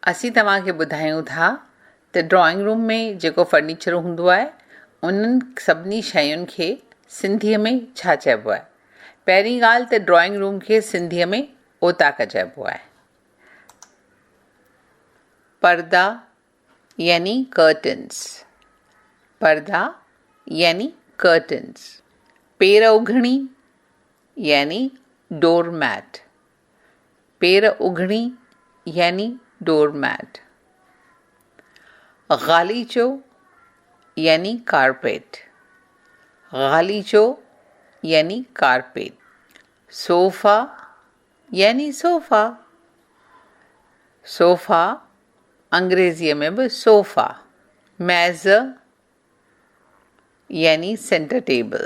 असीं तव्हांखे ॿुधायूं था त ड्रॉइंग रूम में जेको फर्नीचर हूंदो आहे उन्हनि सभिनी शयुनि खे सिंधीअ में छा चइबो आहे। पहिरीं ॻाल्हि त ड्रॉइंग रूम खे सिंधीअ में ओताक चइबो आहे। पर्दा यानी कर्टन्स, पर्दा यानी कर्टन्स। पेर उघणी यानी डोरमैट, पेर उघणी यानी डोरमैट। गालीचो यानी कारपेट, गालीचो यानी कारपेट। सोफ़ा यानी सोफ़ा, सोफ़ा अंग्रेज़ीअ में बि सोफ़ा। मेज़ यानी सेंटर टेबल,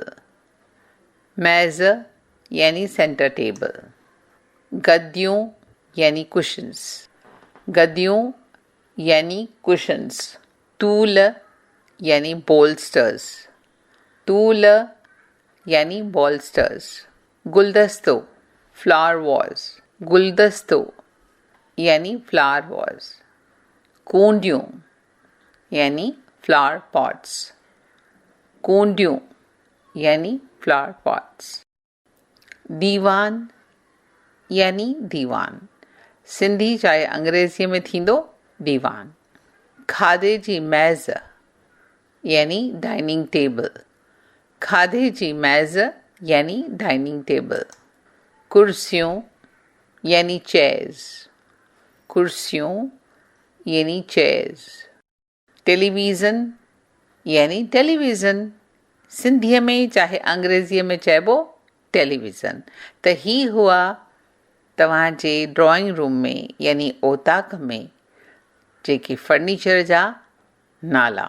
मेज़ यानी सेंटर टेबल। गद्दियूं यानी कुशन्स, गद्दियूं यानी कुशन्स। टूल यानी बोल्स्टर्स, टूल यानी बोल्स्टर्स। गुलदस्तो फ्लावर वॉज, गुलदस्तो यानी फ्लावर वॉज। कूंडियूं यानी फ्लावर पॉट्स, कूंडियूं यानी फ्लावर पॉट्स। दीवान यानी दीवान, सिंधी चाहे अंग्रेज़ीअ में थींदो दीवान। खाधे जी मेज़ यानी डाइनिंग टेबल, खाधे जी मेज़ यानी डाइनिंग टेबल। कुर्सियूं यानी चेयर्स, कुर्सियूं यानी चेयर्स। टेलीविज़न यानी टेलीविज़न, सिंधीअ में चाहे अंग्रेज़ीअ में चइबो टेलीविज़न। त ही हुआ तव्हांजे ड्रॉइंग रूम में यानी ओताक में जेके फर्नीचर जा नाला।